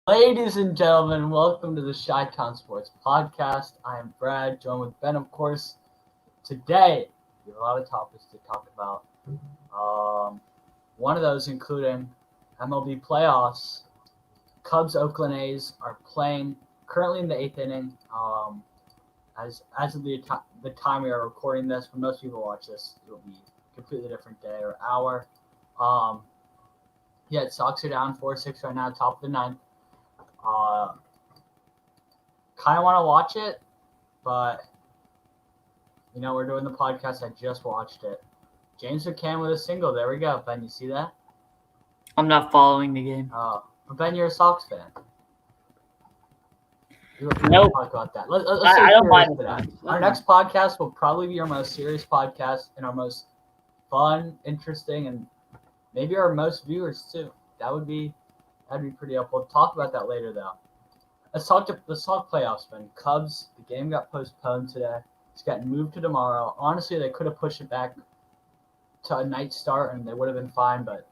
Ladies and gentlemen, welcome to the Chi-Town Sports Podcast. I am Brad, joined with Ben, of course. Today, we have a lot of topics to talk about. One of those including MLB Playoffs. Cubs Oakland A's are playing currently in the 8th inning. As of the time we are recording this, when most people watch this, it will be a completely different day or hour. Sox are down 4-6 right now, top of the ninth. Kind of want to watch it, but we're doing the podcast. I just watched it. James McCann with a single. There we go. Ben, you see that? I'm not following the game. But Ben, you're a Sox fan. Nope. Talk about that. Let's I don't mind that. Our next podcast will probably be our most serious podcast and our most fun, interesting, and maybe our most viewers too. That'd be pretty up. We'll talk about that later, though. Let's talk playoffs, man. Cubs, the game got postponed today. It's getting moved to tomorrow. Honestly, they could have pushed it back to a night start, and they would have been fine, but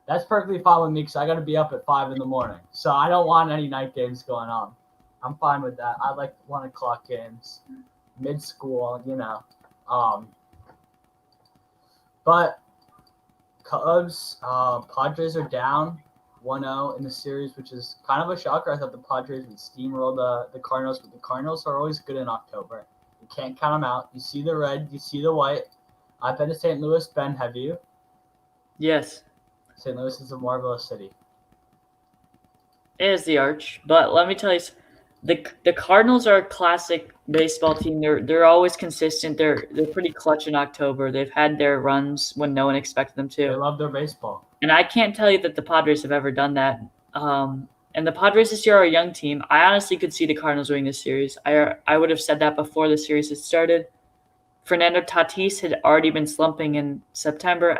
that's perfectly fine with me because I got to be up at 5 in the morning. So I don't want any night games going on. I'm fine with that. I like 1 o'clock games, mid-school, But Cubs, Padres are down 1-0 in the series, which is kind of a shocker. I thought the Padres would steamroll the Cardinals, but the Cardinals are always good in October. You can't count them out. You see the red, you see the white. I've been to St. Louis. Ben, have you? Yes. St. Louis is a marvelous city. It is the arch, but let me tell you, the Cardinals are a classic baseball team. They're always consistent. They're pretty clutch in October. They've had their runs when no one expected them to. They love their baseball. And I can't tell you that the Padres have ever done that. And the Padres this year are a young team. I honestly could see the Cardinals winning this series. I would have said that before the series had started. Fernando Tatis had already been slumping in September,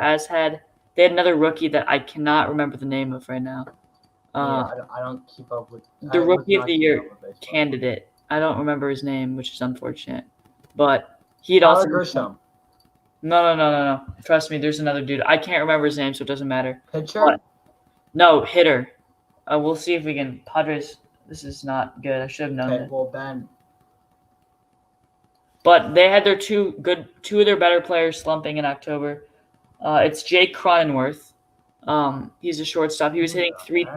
they had another rookie that I cannot remember the name of right now. I don't keep up with the Rookie of the Year candidate. I don't remember his name, which is unfortunate. But he'd also Grisham. No. Trust me, there's another dude. I can't remember his name, so it doesn't matter. Pitcher? No, hitter. We'll see if we can. Padres, this is not good. I should have known it. Well, Ben. But they had two of their better players slumping in October. It's Jake Cronenworth. He's a shortstop. He was hitting 3.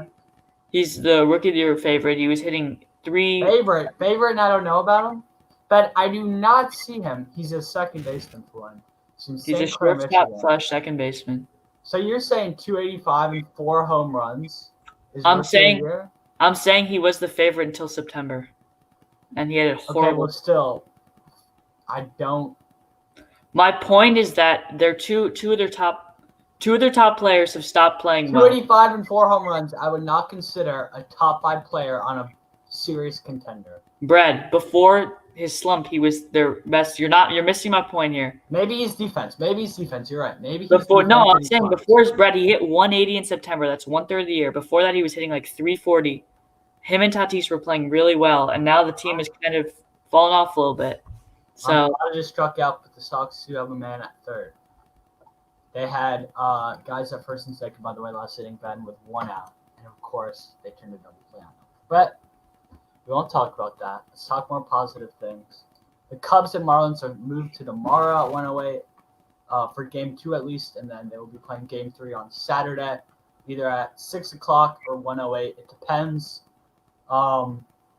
He's the Rookie of the Year favorite. He was hitting 3. Favorite, and I don't know about him. But I do not see him. He's a second baseman for him. He's a shortstop / second baseman. So you're saying 285 and 4 home runs? I'm saying he was the favorite until September, and he had a horrible. Okay, well, still, I don't. My point is that they're two of their top players have stopped playing. 285 and 4 home runs. I would not consider a top 5 player on a serious contender. Brad, before his slump, he was their best. You're missing my point here. Maybe he's defense. You're right. I'm saying before his Brad, he hit 180 in September. That's 1/3 of the year. Before that, he was hitting like 340. Him and Tatis were playing really well, and now the team has kind of fallen off a little bit. So I just struck out with the Sox who have a man at third. They had guys at first and second, by the way, last inning, Ben, with 1 out. And, of course, they turned a double play on them. But we won't talk about that. Let's talk more positive things. The Cubs and Marlins are moved to tomorrow at 1:08 for Game 2 at least, and then they will be playing Game 3 on Saturday, either at 6 o'clock or 1:08. It depends.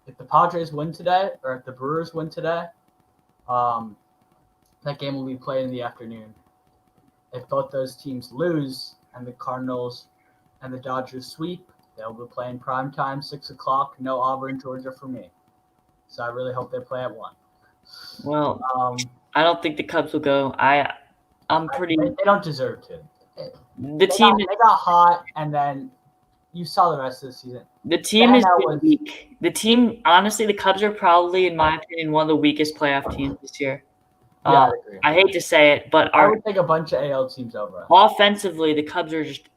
If the Padres win today or if the Brewers win today, that game will be played in the afternoon. If both those teams lose and the Cardinals and the Dodgers sweep, they'll be playing primetime, 6 o'clock. No Auburn, Georgia for me. So I really hope they play at 1. Well, I don't think the Cubs will go. I'm pretty. They don't deserve to. They got hot, and then you saw the rest of the season. The team is weak. The team, honestly, the Cubs are probably, in my opinion, one of the weakest playoff teams this year. Yeah, I agree. I hate to say it, but I would take a bunch of AL teams over. Offensively, the Cubs are just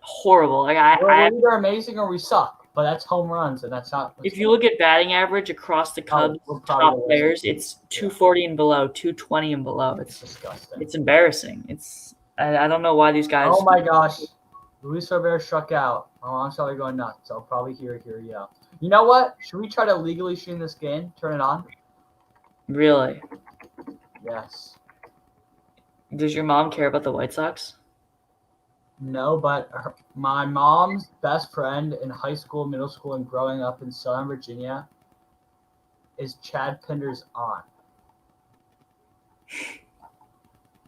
horrible. We're either amazing or we suck, but that's home runs, and that's not. If you look at batting average across the Cubs top players, it's 240 and below, 220 and below. It's disgusting. It's embarrassing. I don't know why these guys. Oh my gosh, Luis Robert struck out. My mom's probably going nuts. I'll probably hear yell. You know what? Should we try to legally stream this game? Turn it on? Really? Yes. Does your mom care about the White Sox? No, but my mom's best friend in high school, middle school, and growing up in Southern Virginia is Chad Pinder's aunt.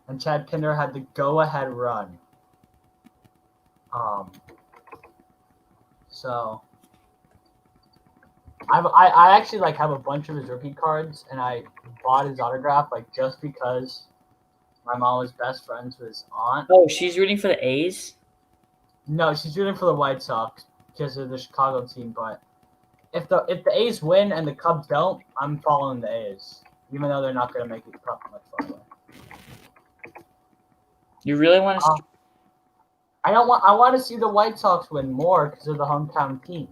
And Chad Pinder had the go-ahead run. So I actually like have a bunch of his rookie cards, and I bought his autograph like just because my mom was best friends with his aunt. Oh, she's rooting for the A's? No, she's rooting for the White Sox because of the Chicago team. But if the A's win and the Cubs don't, I'm following the A's, even though they're not going to make it much farther. You really want to? I want to see the White Sox win more because they're the hometown team.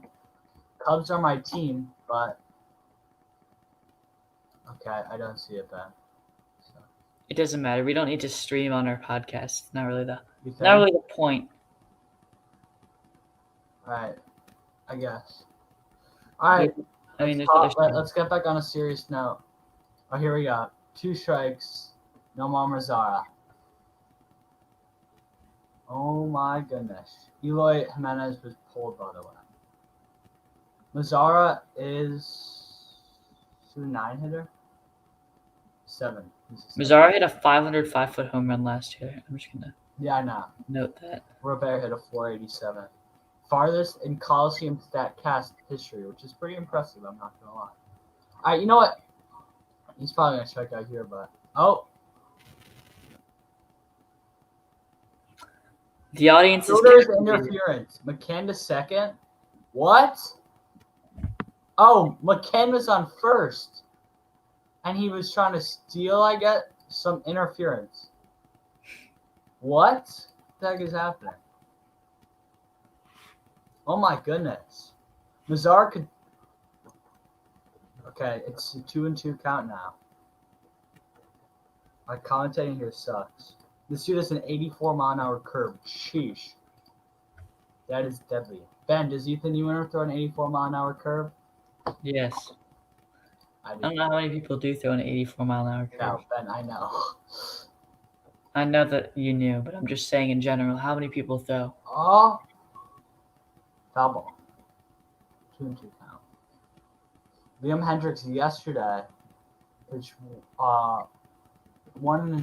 Cubs are my team, but okay, I don't see it then. So. It doesn't matter. We don't need to stream on our podcast. Not really the point. All right, I guess. All right, let's get back on a serious note. Oh, here we go. 2 strikes, Nomar Mazara. Oh my goodness. Eloy Jimenez was pulled, by the way. Mazara is a 9-hitter? 7. Mazara hit a 505-foot home run last year. I'm just going to I know. note that. Robert hit a 487. Farthest in Coliseum StatCast history, which is pretty impressive, I'm not going to lie. All right, you know what? He's probably going to strike out here, but... Oh! The audience is... Fielder's interference. McCann to second? What? Oh, McCann was on first. And he was trying to steal, I guess, some interference. What the heck is happening? Oh my goodness. Mazar could... Okay, it's a 2-2 count now. My commentating here sucks. This dude has an 84-mile-an-hour curve. Sheesh. That is deadly. Ben, does Ethan Ewing throw an 84-mile-an-hour curve? Yes. I don't know how many people do throw an 84-mile-an-hour curve. No, Ben, I know. I know that you knew, but I'm just saying in general, how many people throw? Oh. Foul ball. 2-2 count. Liam Hendricks yesterday, which 1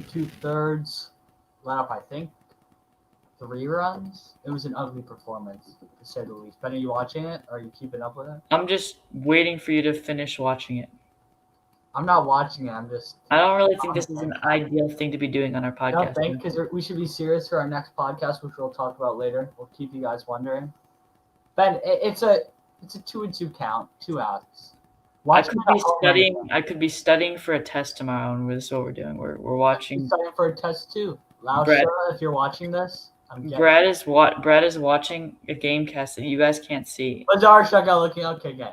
2/3 let up, I think, 3 runs. It was an ugly performance, to say the least. Ben, are you watching it? Are you keeping up with it? I'm just waiting for you to finish watching it. I'm not watching it. I don't really think this is an ideal thing to be doing on our podcast. I don't think, because we should be serious for our next podcast, which we'll talk about later. We'll keep you guys wondering. Ben, it's a 2-2 count, 2 outs. I could be studying for a test tomorrow, and this is what we're doing. We're watching. Studying for a test too. Lausha, if you're watching this, Brad is watching a game cast that you guys can't see. Lazar Shaka looking okay, game.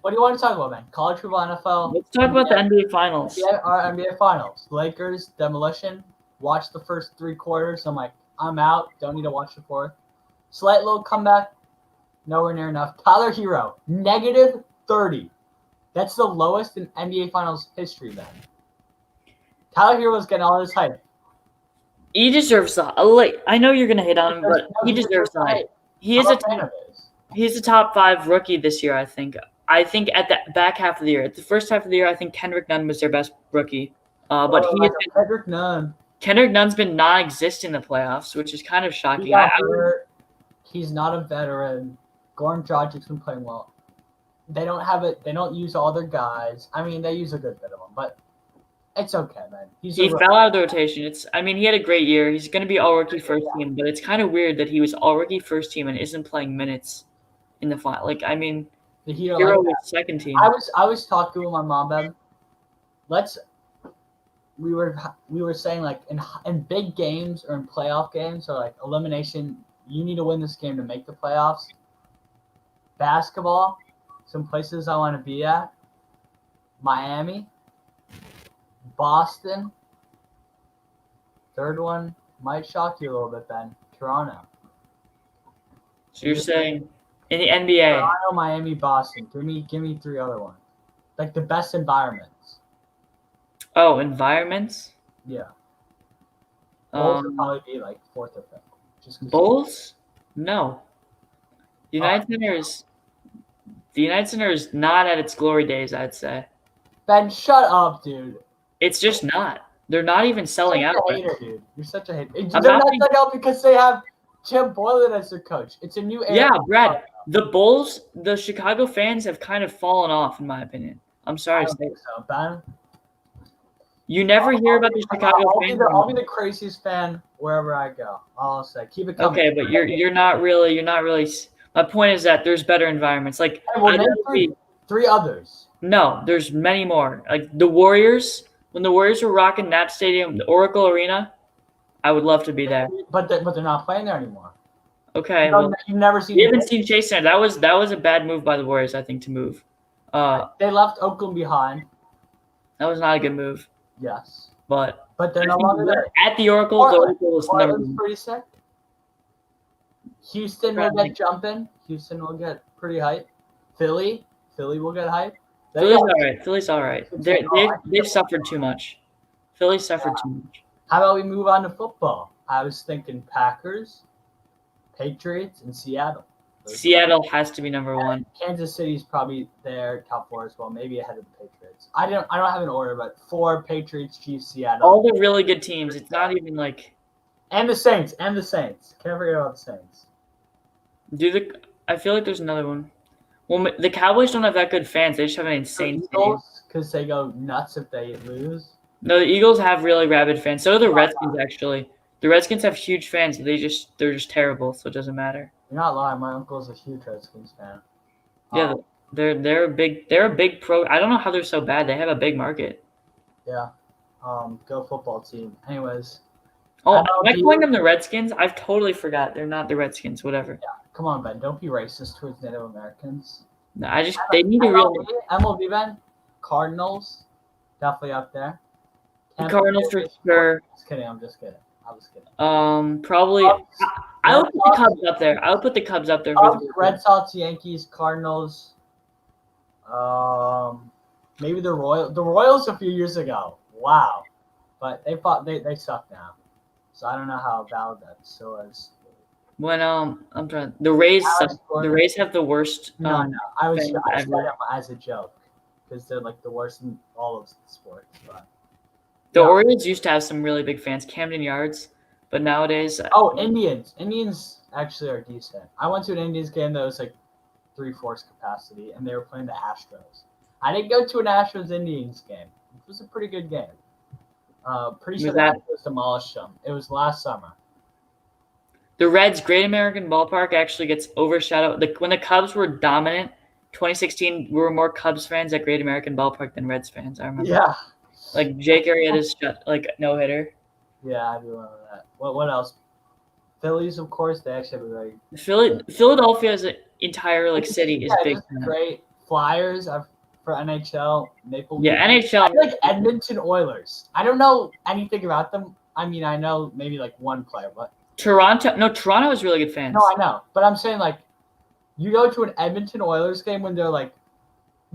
What do you want to talk about, man? College football, NFL. Let's talk about the NBA Finals. NBA Finals. Lakers demolition. Watch the first 3 quarters. I'm like, I'm out. Don't need to watch the 4th. Slight little comeback. Nowhere near enough. Tyler Hero, -30. That's the lowest in NBA Finals history, then. Tyler Hero was getting all this hype. He deserves the I know you're gonna hit on him, but he deserves the hype. He's a top 5 rookie this year, I think. I think at the back half of the year. At the first half of the year, I think Kendrick Nunn was their best rookie. But Kendrick Nunn's been non-existent in the playoffs, which is kind of shocking. He's not a veteran. Goran Dragic's been playing well. They don't have it. They don't use all their guys. I mean, they use a good bit of them, but it's okay, man. He fell out of the rotation. He had a great year. He's going to be all-rookie first team, but it's kind of weird that he was all-rookie first team and isn't playing minutes in the final. The Hero was second team. I was talking with my mom, Ben. We were saying, like, in big games or in playoff games or like elimination, you need to win this game to make the playoffs. Basketball, some places I want to be at: Miami, Boston. Third one, might shock you a little bit, Ben. Toronto. So you're saying in the NBA? Toronto, Miami, Boston. Give me three other ones. Like the best environments. Oh, environments. Yeah. Bulls would probably be like fourth or fifth. Bulls? No. The United Center is not at its glory days, I'd say. Ben, shut up, dude. It's just not. They're not even selling out. You're such a hater, dude. You're such a hater. I'm They're not not being- selling out because they have Tim Boylan as their coach. It's a new era. Yeah, Brad. The Bulls, the Chicago fans have kind of fallen off, in my opinion. I'm I sorry to don't say. think so, Ben. You never hear about the Chicago fans. I'll be the craziest fan wherever I go. I'll say, keep it coming. Okay, but you're not really. My point is that there's better environments. Like Hey, well, name three others. No, there's many more. Like the Warriors, when the Warriors were rocking that stadium, the Oracle Arena, I would love to be there. But they're not playing there anymore. Okay, You've never seen. We haven't seen Chase Center. That was a bad move by the Warriors, I think, to move. They left Oakland behind. That was not a good move. Yes. But they're no longer there. At the Oracle, the Oracle is never. Portland's pretty sick. Houston will get jumping. Houston will get pretty hype. Philly will get hype. Philly's all right. They've suffered too much. Philly suffered too much. How about we move on to football? I was thinking Packers, Patriots, and Seattle. Seattle has to be number one. Kansas City's probably there, top four as well, maybe ahead of the Patriots. I don't have an order, but 4 Patriots, Chiefs, Seattle. All the really good teams. It's not even like. And the Saints. Can't forget about the Saints. I feel like there's another one. Well, the Cowboys don't have that good fans. They just have an insane team. Because they go nuts if they lose. No, the Eagles have really rabid fans. So do the Redskins, actually. The Redskins have huge fans. They're just terrible, so it doesn't matter. You're not lying. My uncle's a huge Redskins fan. Yeah, they're a big pro. I don't know how they're so bad. They have a big market. Yeah. Go football team. Anyways. Oh, am I calling them the Redskins? I've totally forgot. They're not the Redskins. Whatever. Yeah. Come on, Ben. Don't be racist towards Native Americans. No, they need to really. MLB, Ben. Cardinals. Definitely up there. Cardinals for sure. Just kidding. I'm just kidding. I was kidding. Probably. I would put the Cubs up there. I would put the Cubs up there. Red Sox, Yankees, Cardinals. Maybe the Royals. The Royals a few years ago. Wow, but they suck now. So I don't know how valid that still is. When the Rays have the worst. No, I said fans them as a joke because they're like the worst in all of sports. But the Orioles used to have some really big fans, Camden Yards, but nowadays. Indians. Indians actually are decent. I went to an Indians game that was like 3/4 capacity, and they were playing the Astros. I didn't go to an Astros Indians game. It was a pretty good game. Pretty sure the Astros demolished them. It was last summer. The Reds' Great American Ballpark actually gets overshadowed. When the Cubs were dominant, 2016, we were more Cubs fans at Great American Ballpark than Reds fans. I remember. Yeah. Like Jake Arrieta's no hitter. Yeah, I do remember that. What else? Phillies, of course. They actually have a very Philadelphia's entire city is big. Great. Flyers for NHL. Maple Leafs. Yeah, NHL. I like Edmonton Oilers. I don't know anything about them. I mean, I know maybe like one player, but Toronto has really good fans. No, I know, but I'm saying like, you go to an Edmonton Oilers game when they're like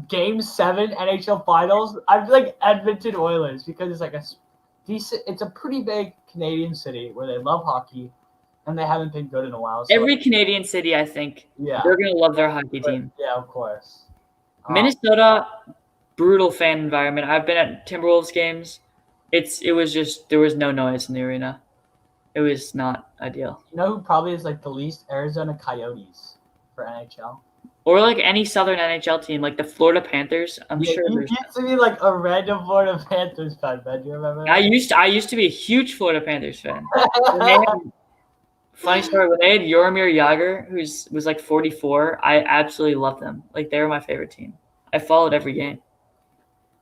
Game 7 NHL Finals. I feel like Edmonton Oilers because it's like it's a pretty big Canadian city where they love hockey, and they haven't been good in a while. So every Canadian city, I think, they're gonna love their hockey team. Yeah, of course. Minnesota, brutal fan environment. I've been at Timberwolves games. It was just there was no noise in the arena. It was not ideal. You know who probably is like the least? Arizona Coyotes for NHL. Or like any Southern NHL team, like the Florida Panthers. I'm sure. You used to be like a random Florida Panthers fan, man. Do you remember that? I used to be a huge Florida Panthers fan. Funny story, when they had Jaromir Jagr, who was like 44, I absolutely loved them. Like they were my favorite team. I followed every game.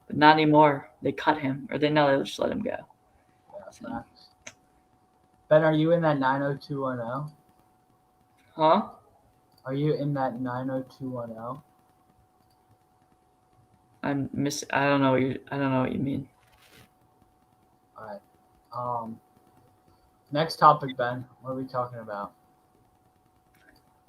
But not anymore. They cut him, or they just let him go. Yeah, Ben, are you in that 90210? Huh? Are you in that 90210? I don't know what you mean. All right. Next topic, Ben. What are we talking about?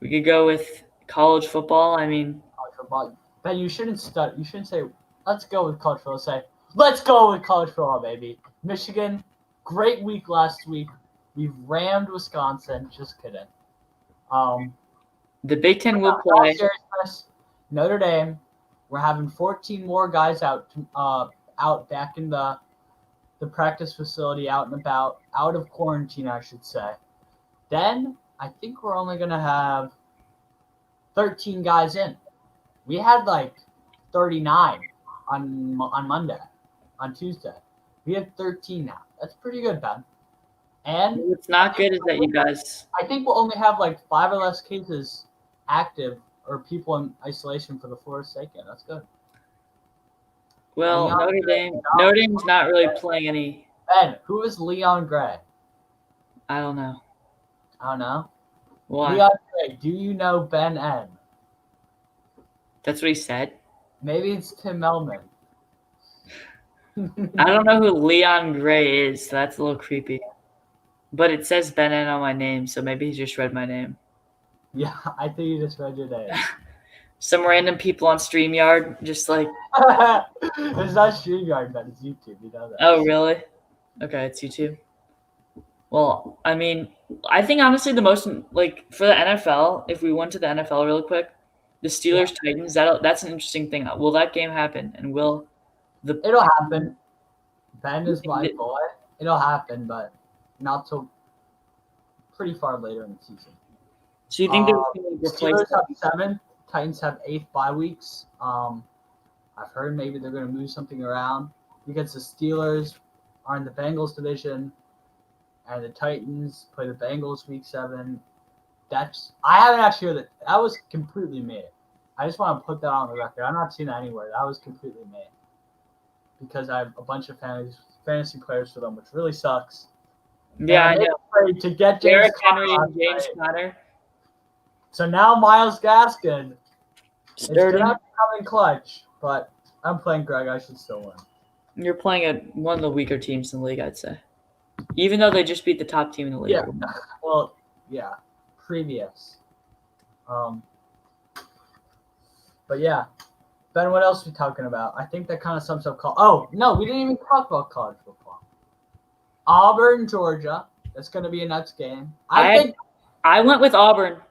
We could go with college football. I mean, College football. Ben, you shouldn't You shouldn't say, let's go with college football. Say, let's go with college football, baby. Michigan, great week last week. We rammed Wisconsin. Just kidding. the Big Ten will All play. seriousness, Notre Dame. We're having 14 more guys out back in the practice facility, out and about, out of quarantine, I should say. Then I think we're only gonna have 13 guys in. We had like 39 on Monday, on Tuesday. We have 13 now. That's pretty good, Ben. And What's not good is that you guys. I think we'll only have like 5 or less cases active or people in isolation for the Florida State game. That's good. Well, Leon Notre Dame's not really playing any. Ben, who is Leon Gray? I don't know. I don't know. Why? Leon Gray, do you know Ben N? That's what he said. Maybe it's Tim Melman. I don't know who Leon Gray is, so that's a little creepy. But it says Ben N on my name, so maybe he just read my name. Yeah, I think you just read your name. Some random people on StreamYard just like, It's not StreamYard, but it's YouTube. You know that. oh, really? Okay, it's YouTube. Well, I mean, I think honestly the most, like, for the NFL, if we went to the NFL real quick, the Steelers-Titans, that's an interesting thing. Will that game happen? And will the It'll happen. Ben is my boy. It'll happen, but not till pretty far later in the season. So you think they're going to replace Steelers have 7, Titans have 8 bye weeks. I've heard maybe they're going to move something around because the Steelers are in the Bengals division, and the Titans play the Bengals week 7. I haven't actually heard that. That was completely made. I just want to put that on the record. I'm not seeing that anywhere. That was completely made because I have a bunch of fantasy players for them, which really sucks. Yeah, and I know. To get Derrick James Henry Conner, and James Conner. So now Myles Gaskin is going Starting. to come in clutch, but I'm playing Greg. I should still win. You're playing one of the weaker teams in the league, I'd say. Even though they just beat the top team in the league. Yeah. Well, yeah. Previous. But yeah. Ben, what else are we talking about? I think that kind of sums up Oh, no, we didn't even talk about college football. Auburn, Georgia. That's going to be a nuts game. I think I went with Auburn.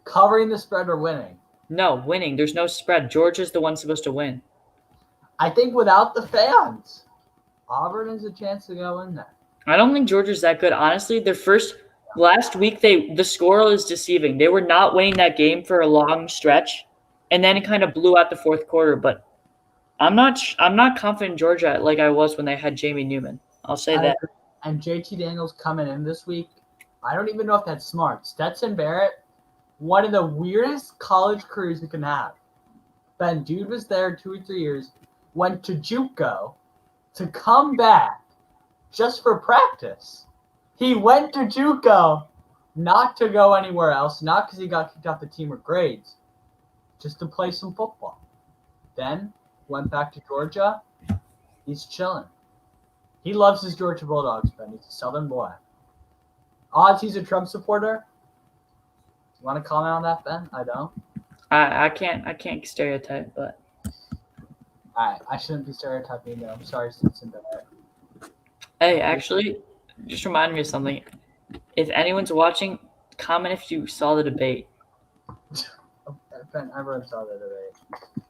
Covering the spread or winning. No, winning. There's no spread. Georgia's the one supposed to win. I think without the fans, Auburn has a chance to go in there. I don't think Georgia's that good. Honestly, last week the score is deceiving. They were not winning that game for a long stretch, and then it kind of blew out the fourth quarter. But I'm not confident in Georgia like I was when they had Jamie Newman. I'll say that. And JT Daniels coming in this week. I don't even know if that's smart. Stetson Barrett, one of the weirdest college careers you can have. Ben, dude was there 2 or 3 years, went to JUCO to come back just for practice. He went to JUCO not to go anywhere else, not because he got kicked off the team or grades, just to play some football. Then went back to Georgia. He's chilling. He loves his Georgia Bulldogs, Ben. He's a Southern boy. Odds he's a Trump supporter. You want to comment on that, Ben? I don't. I can't stereotype, but All right, I shouldn't be stereotyping either. I'm sorry, Stetson Barrett. hey, actually, just reminded me of something. If anyone's watching, comment if you saw the debate. Ben, everyone saw the debate.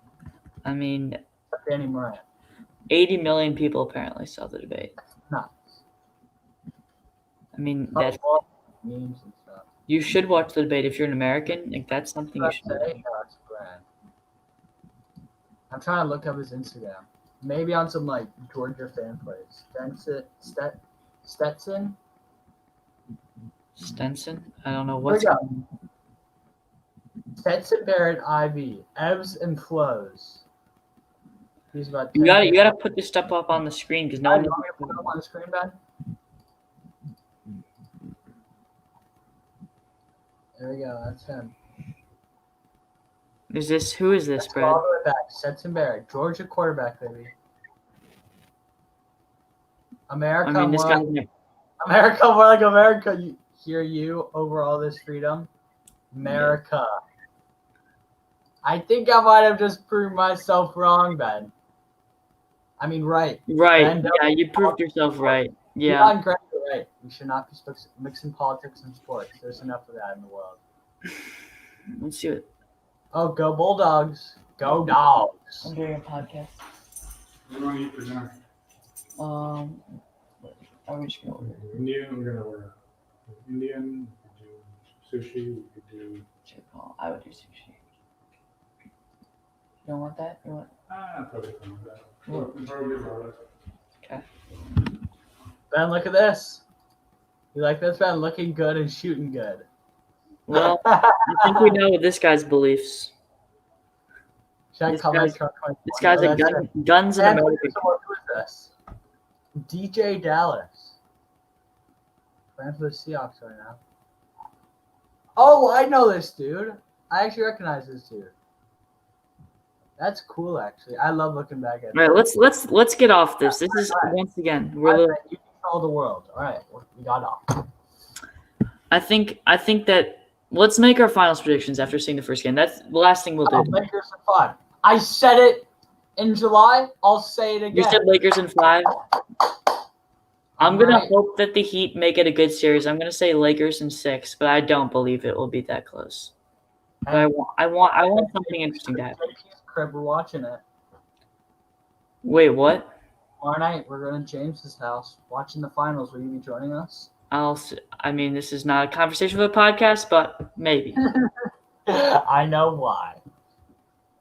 I mean, Danny Morant. 80 million people apparently saw the debate. No. I mean, Memes and stuff. you should watch the debate if you're an American. Like, that's something you should do. That's grand. I'm trying to look up his Instagram. Maybe on some like Georgia fan plays. Stetson? Stenson? I don't know what's Here we go. Stetson Barrett IV. Ebbs and flows. He's about You gotta put this stuff up on the screen because no one. You want me to put it up on the screen, Ben? There we go. That's him. Who is this, Brad? All the way back. Stetson Barrett, Georgia quarterback, baby. America. I mean, this guy's America, more like America. You hear you over all this freedom, America. I think I might have just proved myself wrong, Ben. I mean, right. Right. Ben, Yeah, you proved yourself right. Yeah. Leon Gray, right. We should not be mixing politics and sports. There's enough of that in the world. Let's see what. Oh, go Bulldogs. Go Dogs. I'm doing a podcast. What do you want to eat for dinner? Are we just gonna order Indian, we're gonna order Indian, we could do sushi, we could do chicken? I would do sushi. You don't want that? You want? probably fine with that. Probably garlic. Okay. Ben, look at this. You like this, Ben? Looking good and shooting good. Well, I think we know this guy's beliefs. Should I This call my guy's- truck 24? This guy's No, a that's guns in And America. who is this? DJ Dallas. Playing for the Seahawks right now. Oh, I know this dude. I actually recognize this dude. That's cool, actually. I love looking back at. All right, let's get off this. This is once again we're. All right, you control the world. All right, we got off. I think that let's make our finals predictions after seeing the first game. That's the last thing we'll do. Lakers in 5. I said it in July. I'll say it again. You said Lakers in 5. I'm gonna Right. hope that the Heat make it a good series. I'm gonna say Lakers in 6, but I don't believe it will be that close. But I want something interesting to happen. JP's crib, we're watching it. Wait, what? Tomorrow night, we're going to James's house, watching the finals. Will you be joining us? I mean, this is not a conversation for the podcast, but maybe. I know why.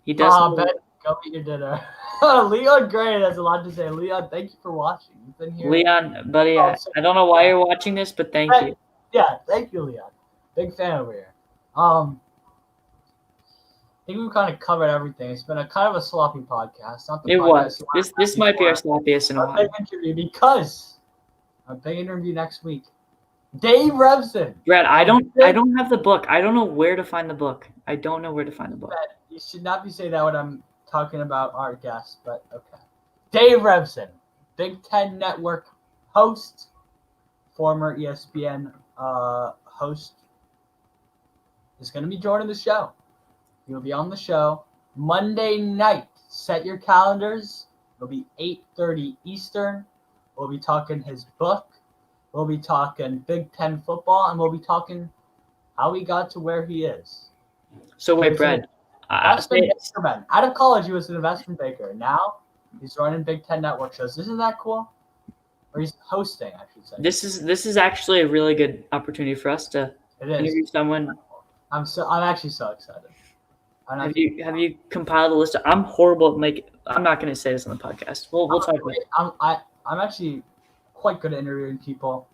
He does. Ben, go eat your dinner. Leon Gray has a lot to say. Leon, thank you for watching. You've been here. Leon, buddy, I don't know why you're watching this, but thank you. Yeah, thank you, Leon. Big fan over here. I think we've kind of covered everything. It's been a kind of a sloppy podcast. Not the It podcast was. This might be our sloppiest in a a while. big interview because a big interview next week. Dave Revson. Brad, I don't have the book. I don't know where to find the book. I don't know where to find the book. You should not be saying that when I'm talking about our guest, but okay. Dave Revson, Big Ten Network host, former ESPN host, is going to be joining the show. He'll be on the show Monday night. Set your calendars. It'll be 8:30 Eastern. We'll be talking his book. We'll be talking Big Ten football, and we'll be talking how he got to where he is. So wait, Brad. Out of college, he was an investment banker. Now he's running Big Ten Network shows. Isn't that cool? Or he's hosting, I should say. This is actually a really good opportunity for us to It is. interview someone. I'm actually so excited. Have you compiled a list? I'm horrible at making. I'm not going to say this on the podcast. We'll talk about it. I'm actually quite good at interviewing people.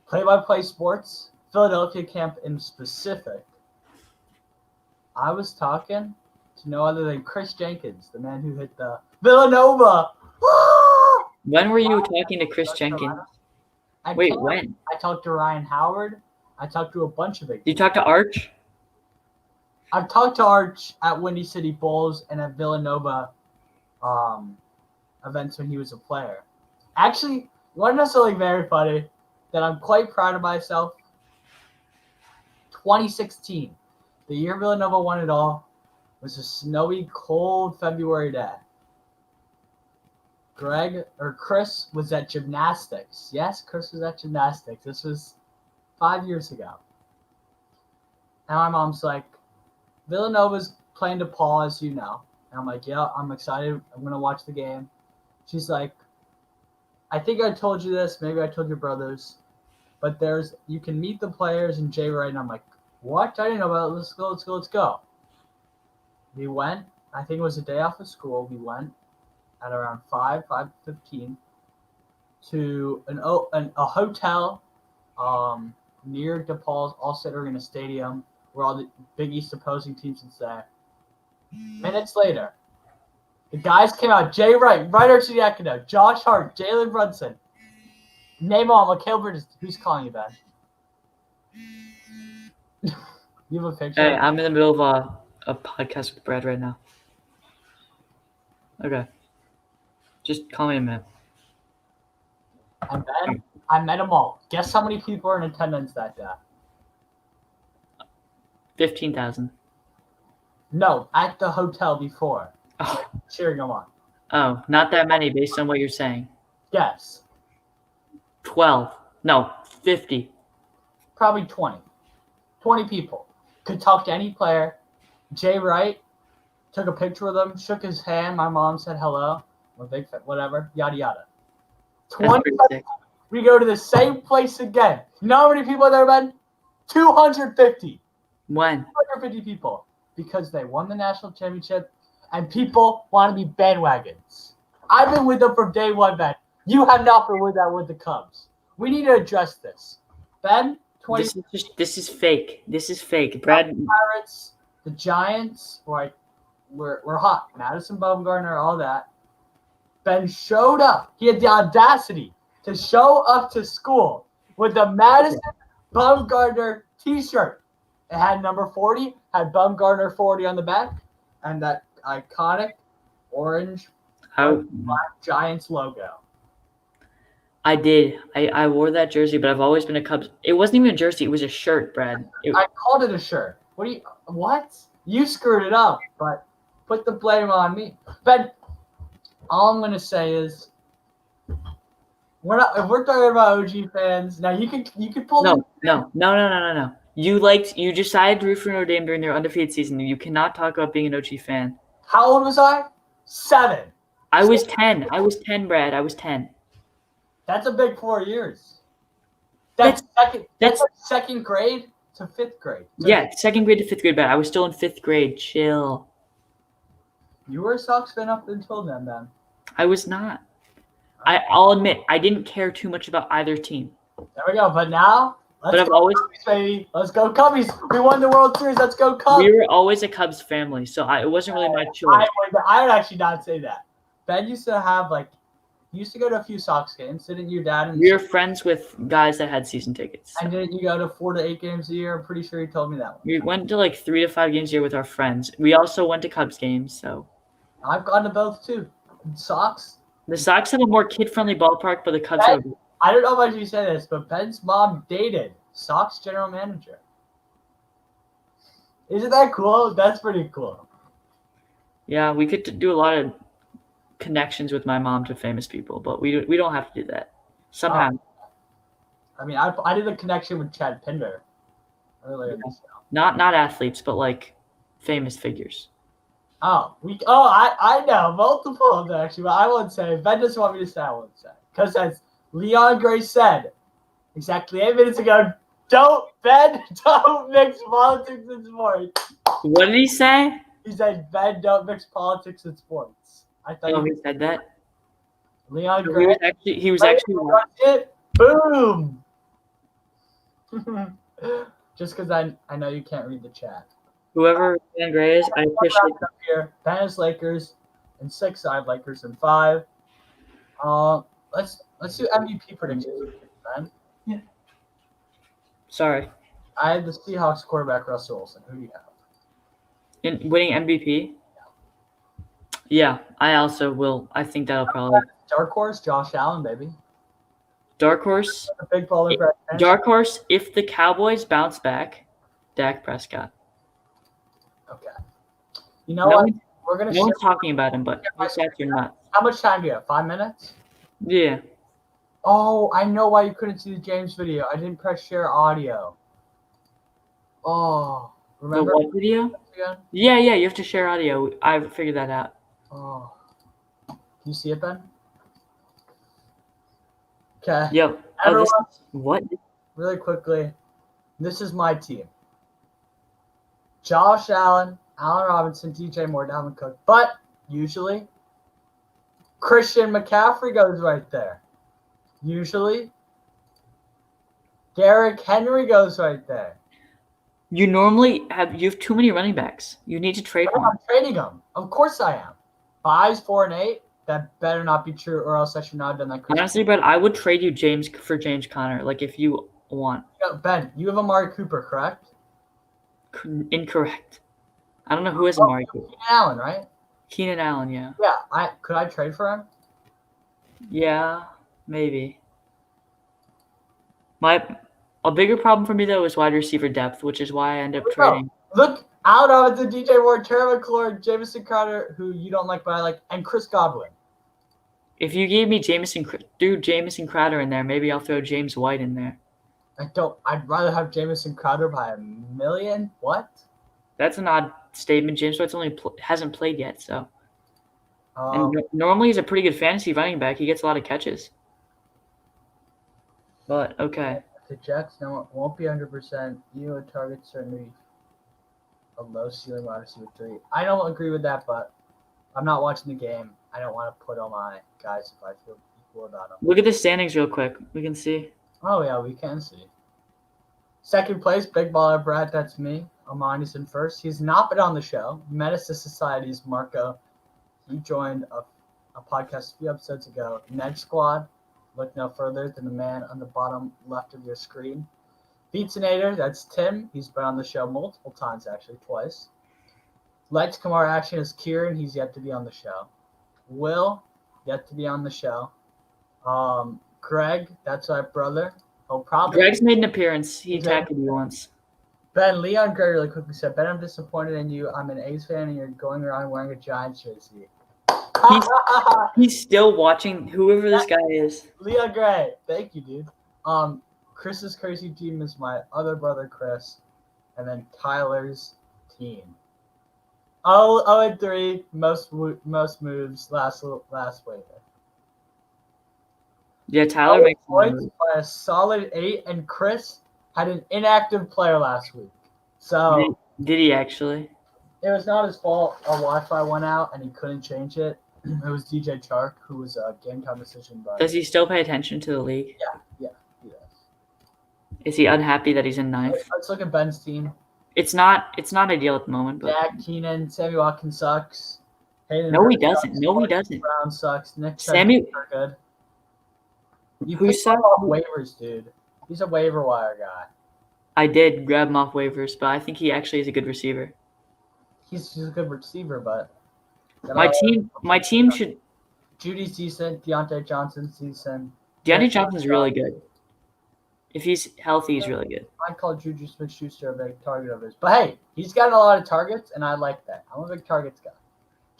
Play-by-play sports, Philadelphia camp in specific. I was talking to no other than Chris Jenkins, the man who hit the Villanova. When were you talking to Chris Jenkins? When? I talked to Ryan Howard. I talked to a bunch of it. Did you talk to Arch? I've talked to Arch at Windy City Bulls and at Villanova events when he was a player. Actually, wasn't necessarily very funny that I'm quite proud of myself. 2016, the year Villanova won it all, was a snowy, cold February day. Chris was at gymnastics. Yes, Chris was at gymnastics. This was 5 years ago. And my mom's like, Villanova's playing DePaul, as you know. And I'm like, yeah, I'm excited. I'm going to watch the game. She's like, I think I told you this. Maybe I told your brothers. But you can meet the players in Jay Wright. And I'm like, what? I didn't know about it. Let's go. We went. I think it was a day off of school. We went at around 5:15 to a hotel near DePaul's All-State Arena Stadium, where all the Big East opposing teams would stay. Minutes later, the guys came out. Jay Wright, Ryder Chidiakono, Josh Hart, Jalen Brunson. Name all. Mikhail Bridges. Who's calling you, Ben? You have a picture? Hey, I'm in the middle of a podcast with Brad right now. Okay. Just call me in a minute. And Ben, I met them all. Guess how many people were in attendance that day? 15,000. No, at the hotel before. Oh, Cheering them on. oh, not that many based on what you're saying. Guess. 12. No, 50. Probably 20. 20 people. Could talk to any player. Jay Wright took a picture with him, shook his hand. My mom said hello. I'm a big fan, whatever. Yada yada. That's 20. pretty sick. We go to the same place again. You know how many people there been? 250. When? 250 people. Because they won the national championship and people want to be bandwagons. I've been with them from day one, Ben. You have not been with that with the Cubs. We need to address this. Ben, 20 This is fake. This is fake. Brad, Pirates, the Giants, we're hot. Madison Bumgarner, all that. Ben showed up. He had the audacity to show up to school with the Madison Bumgarner t-shirt. It had number 40, had Bumgarner 40 on the back, and that iconic orange black Giants logo. I did. I wore that jersey, but I've always been a Cubs. It wasn't even a jersey. It was a shirt, Brad. I called it a shirt. What? You screwed it up, but put the blame on me. But all I'm going to say is, if we're talking about OG fans, now you could pull No. You decided to root for Notre Dame during their undefeated season. You cannot talk about being an OG fan. How old was I? 7. I was 10. I was 10, Brad. I was 10. That's a big 4 years. That's like second grade to 5th grade. Yeah, second grade to 5th grade, Brad. I was still in 5th grade. Chill. You were a Sox fan up until then. I was not. I'll admit, I didn't care too much about either team. There we go. But now, let's go Cubbies, baby. Let's go Cubbies. We won the World Series. Let's go Cubs. We were always a Cubs family, so it wasn't really my choice. I would actually not say that. Ben used to have go to a few Sox games. Didn't your dad? We were friends with guys that had season tickets. And didn't you go to 4 to 8 games a year? I'm pretty sure you told me that one. We went to 3 to 5 games a year with our friends. We also went to Cubs games, so. I've gone to both too. Sox. The Sox have a more kid-friendly ballpark, but the Cubs have. I don't know if you say this, but Ben's mom dated Sox general manager. Isn't that cool? That's pretty cool. Yeah, we could do a lot of connections with my mom to famous people, but we don't have to do that. Somehow. I mean, I did a connection with Chad Pinder earlier this year. Not athletes, but famous figures. I know multiple of them actually, but I won't say. Ben doesn't want me to say. I won't say because as Leon Gray said exactly 8 minutes ago, don't mix politics and sports. What did he say? He said, Ben, don't mix politics and sports. I thought he said that. Leon Gray. He was actually. Boom. Just because I know you can't read the chat. Whoever Leon Gray is, I appreciate up here. Ben is Lakers in 6. I have Lakers in 5. Let's do MVP predictions, Ben. Yeah. Sorry. I had the Seahawks quarterback Russell Wilson. Who do you have? In winning MVP? Yeah, I also will. I think that'll probably. Dark horse, Josh Allen, baby. Dark horse. A big baller. Dark horse. If the Cowboys bounce back, Dak Prescott. Okay. You know what? We're gonna. No one's talking about him, but you're not. How much time do you have? 5 minutes? Yeah. Oh, I know why you couldn't see the James video. I didn't press share audio. Oh, remember the what video? Yeah. You have to share audio. I figured that out. Oh, can you see it, Ben? Okay. Yep. Everyone, what? Really quickly, this is my team. Josh Allen, Allen Robinson, DJ Moore, Dalvin Cook. But usually, Christian McCaffrey goes right there. Usually, Derrick Henry goes right there. You have too many running backs. You need to trade them. I'm trading them. Of course I am. Buys 4 and 8. That better not be true, or else I should not have done that. Honestly, but I would trade you James Conner, if you want. Ben, you have Amari Cooper, correct? Incorrect. I don't know who is Amari Cooper. Keenan Allen, right? Keenan Allen, yeah. Yeah, could I trade for him? Yeah, maybe. A bigger problem for me though is wide receiver depth, which is why I end up Here we go. trading. Look out on the DJ Ward, Terry McLaurin, Jamison Crowder, who you don't like, but I like, and Chris Godwin. If you gave me Jamison Crowder in there, maybe I'll throw James White in there. I'd rather have Jamison Crowder by a million. What? That's an odd statement. James White's hasn't played yet, so. Um, And normally he's a pretty good fantasy running back. He gets a lot of catches. But okay. the Jets won't be 100%. You would target certainly a low ceiling wide receiver 3. I don't agree with that, but I'm not watching the game. I don't want to put all my guys if I feel equal about them. Look at the standings real quick. We can see. Oh, yeah, we can see. Second place, Big Baller Brad. That's me. Amani's in first. He's not been on the show. Menace to Society's Marco. He joined a podcast a few episodes ago. Ned Squad. Look no further than the man on the bottom left of your screen. Beatsinator, that's Tim. He's been on the show multiple times, actually, twice. Lights Kamar Action is Kieran. He's yet to be on the show. Will, yet to be on the show. Greg, that's our brother. Greg's made an appearance. He tackled you once. Ben, Leon Gray really quickly said, Ben, I'm disappointed in you. I'm an A's fan, and you're going around wearing a Giants jersey. He's still watching whoever this guy is. Leon Gray, thank you, dude. Chris's crazy team is my other brother, Chris, and then Tyler's team. 0-3, most moves last waiver. Yeah, Tyler makes points by a solid 8, and Chris had an inactive player last week. So did he actually? It was not his fault. Our Wi-Fi went out, and he couldn't change it. It was DJ Chark, who was a game time decision. But does he still pay attention to the league? Yeah, he does. Is he unhappy that he's in ninth? Let's look at Ben's team. It's not ideal at the moment. But Jack Keenan, Sammy Watkins sucks. No, he doesn't. No, he doesn't. Brown sucks. Nick Sammy are good. You who picked him sucks? off waivers, dude. He's a waiver wire guy. I did grab him off waivers, but I think he actually is a good receiver. He's a good receiver, but my team should. Judy's decent. Deontay Johnson's decent. Deontay Johnson's really good. If he's healthy, he's really good. I call Juju Smith-Schuster a big target of his. But hey, he's got a lot of targets, and I like that. I'm a big targets guy.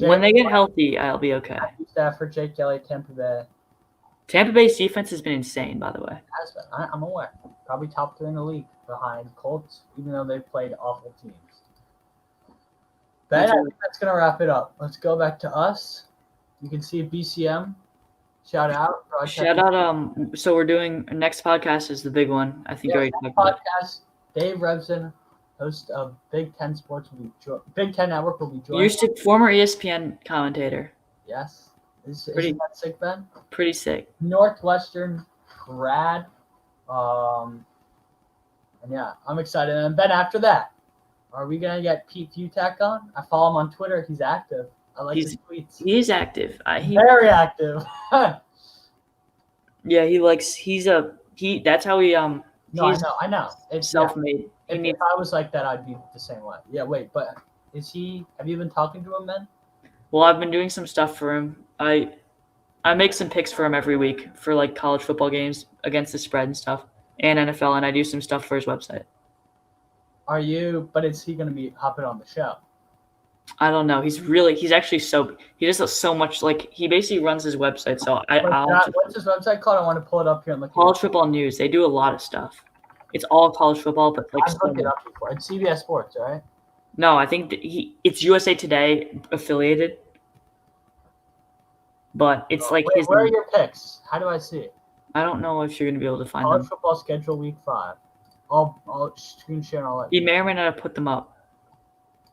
When they get healthy, I'll be okay. Matthew Stafford, Jake Kelly, Tampa Bay. Tampa Bay's defense has been insane, by the way. Has been. I'm aware. Probably top 3 in the league behind Colts, even though they've played awful teams. But I think that's going to wrap it up. Let's go back to us. You can see BCM. Shout out. So we're doing our next podcast is the big one. I think already talked about podcast. Dave Revson, host of Big Ten Sports, Big Ten Network will be joining. Former ESPN commentator. Yes. Isn't that sick, Ben? Pretty sick. Northwestern grad. And yeah, I'm excited. And Ben, after that, are we gonna get Pete Futak on? I follow him on Twitter. He's active. I like his tweets. He is active. Very active. Yeah, that's how he No, I know. It's self-made. If I was like that, I'd be the same way. Yeah, wait, but have you been talking to him, Ben? Well, I've been doing some stuff for him. I make some picks for him every week for like college football games against the spread and stuff, and NFL, and I do some stuff for his website. But is he going to be hopping on the show? I don't know. He does so much. Like, he basically runs his website. So what's his website called? I want to pull it up here and look. College Football News. They do a lot of stuff. It's all college football, but like. I've looked it up before. It's CBS Sports, right? No, I think it's USA Today affiliated. But it's where are your picks? How do I see it? I don't know if you're going to be able to find college them. Football schedule week 5. I'll screen share and all that. You may or may not have put them up.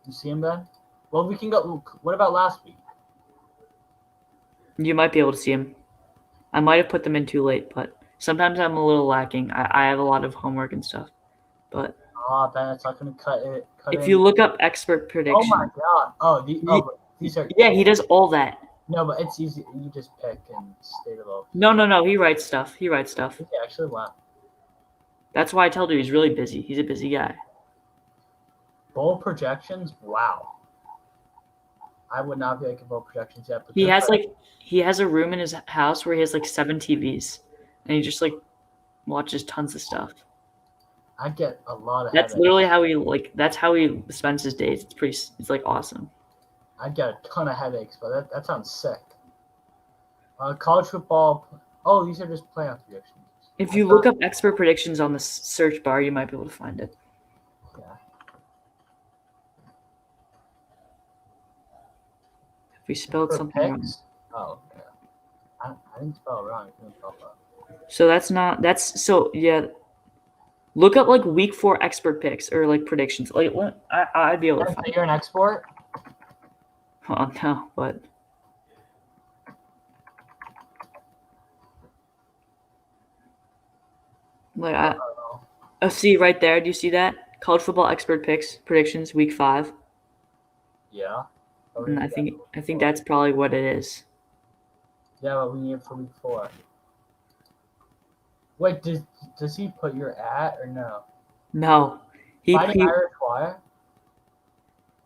You see them, Ben? Well, we can go. What about last week? You might be able to see them. I might have put them in too late, but sometimes I'm a little lacking. I have a lot of homework and stuff. But Ben, it's not going to cut it. If you look up expert prediction. Oh my God! These are. Yeah, he does all that. No, but it's easy. You just pick and stay below. No. He writes stuff. Yeah, actually, wow. That's why I told you he's really busy. He's a busy guy. Bowl projections? Wow. I would not be making bowl projections yet. But he has a room in his house where he has like 7 TVs, and he just like watches tons of stuff. I get a lot of That's headaches. literally how he that's how he spends his days. It's like awesome. I get a ton of headaches, but that sounds sick. College football. Oh, these are just playoff predictions. If you look up expert predictions on the search bar, you might be able to find it. Yeah. If we spelled For something wrong. picks? Oh, yeah. I didn't spell it wrong. I didn't spell it wrong. So yeah. Look up like week 4 expert picks or like predictions. Like I'd be able to So find you're an export? Oh no, but like see right there. Do you see that? College football expert picks predictions week 5. Yeah. And I think that's probably what it is. Yeah, but we need it for week 4. Wait, does he put your at or no? No, Fighting Irish Wire?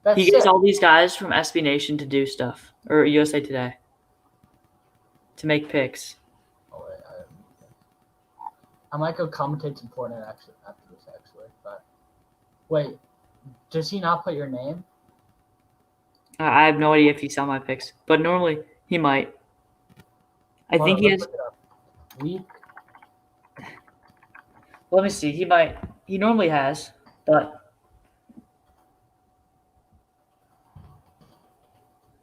That's he gets sick. all these guys from SB Nation to do stuff or USA Today to make picks. Oh, wait, I might go commentate some Fortnite after this, actually. But wait, does he not put your name? I have no idea if he saw my picks, but normally he might. I think he has. Look it up. Week. Let me see. He might. He normally has, but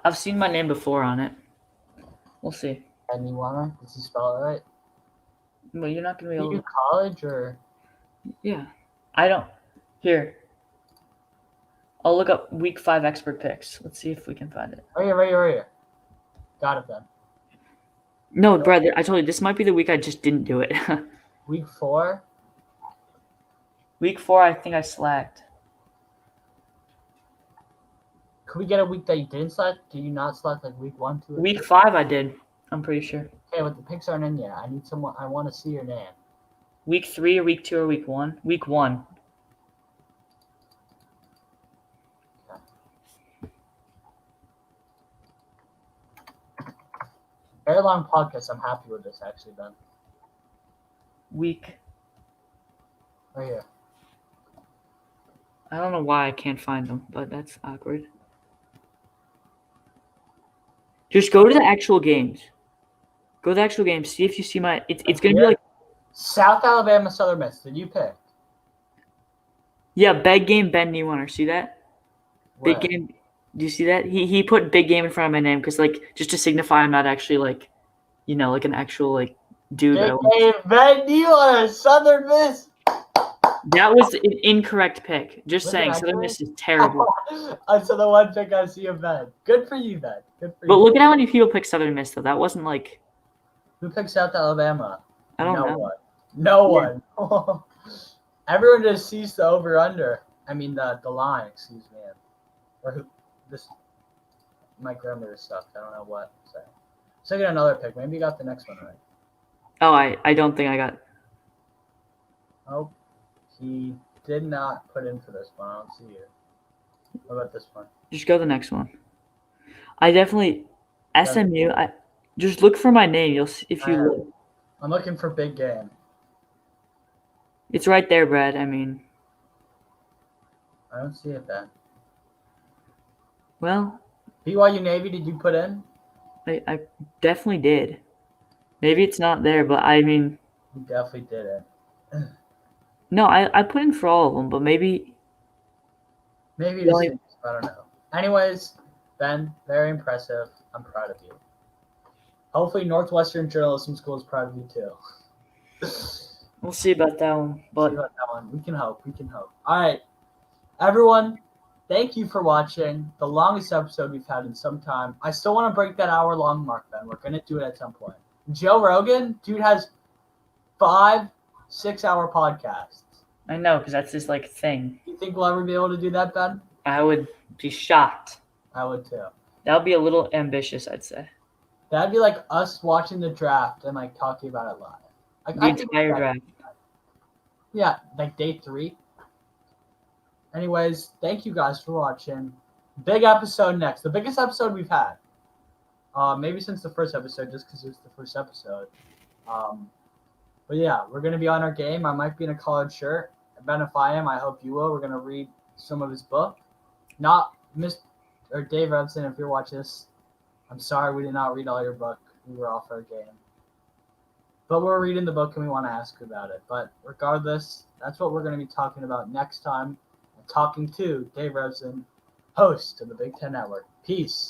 I've seen my name before on it. We'll see. And you wanna? Does he spell it right? Well, you're not gonna be Do able you do to. college or? Yeah, I don't. Here, I'll look up week 5 expert picks. Let's see if we can find it. Right here. Got it then. No, brother, I told you this might be the week I just didn't do it. Week 4. Week 4, I think I slacked. Could we get a week that you didn't select? Did you not select like week 1, 2? Week 5, I did. I'm pretty sure. Okay, but the picks aren't in yet. I need someone. I want to see your name. Week 3 or week 2 or week 1? Week 1. Very long podcast. I'm happy with this actually, Ben. Week. Right here. I don't know why I can't find them, but that's awkward. Just go to the actual games. Go to the actual games. See if you see my. It's gonna be like. South Alabama, Southern Miss. Did you pick? Yeah, big game Ben Newhunter. See that? Where? Big game. Do you see that? He put big game in front of my name because like just to signify I'm not actually like, like an actual like dude. Big game, Ben Newhunter, Southern Miss. That was an incorrect pick. Just Was it saying, actually? Southern Miss is terrible. So the one pick I see of Ben. Good for you, Ben. Good for you. But look at how many people picked Southern Miss though. That wasn't like. Who picked South Alabama? I don't know. No one. Everyone just sees the over/under. I mean the line. Excuse me. Or who? This. My grandmother's stuff. I don't know what. So I get another pick. Maybe you got the next one right. Oh, I don't think I got. Oh, he did not put in for this one. I don't see it. What about this one? Just go to the next one. I definitely SMU. I just look for my name. You'll see if you look. I'm looking for big game. It's right there, Brad. I mean, I don't see it then. well, BYU Navy, did you put in? I definitely did. Maybe it's not there, but I mean, You definitely did it. no, I put in for all of them, but maybe. Maybe it's I don't know. Anyways, Ben, very impressive. I'm proud of you. Hopefully Northwestern Journalism School is proud of you too. We'll see about that one, but See about that one. We can hope. All right, everyone, thank you for watching the longest episode we've had in some time. I still want to break that hour-long mark, Ben. We're going to do it at some point. Joe Rogan, dude, has 5-6-hour podcasts. I know because that's his like thing. You think we'll ever be able to do that, Ben? I would be shocked. I would too. That would be a little ambitious, I'd say. That'd be like us watching the draft and like talking about it live. Like, The entire draft. Yeah, like day 3. Anyways, thank you guys for watching. Big episode next. The biggest episode we've had. Maybe since the first episode, just because it was the first episode. But yeah, we're going to be on our game. I might be in a collared shirt. Ben, if I am, I hope you will. We're going to read some of his book. Not Dave Robson, if you're watching this, I'm sorry we did not read all your book. We were off our game. But we're reading the book and we want to ask you about it. But regardless, that's what we're going to be talking about next time. Talking to Dave Robson, host of the Big Ten Network. Peace.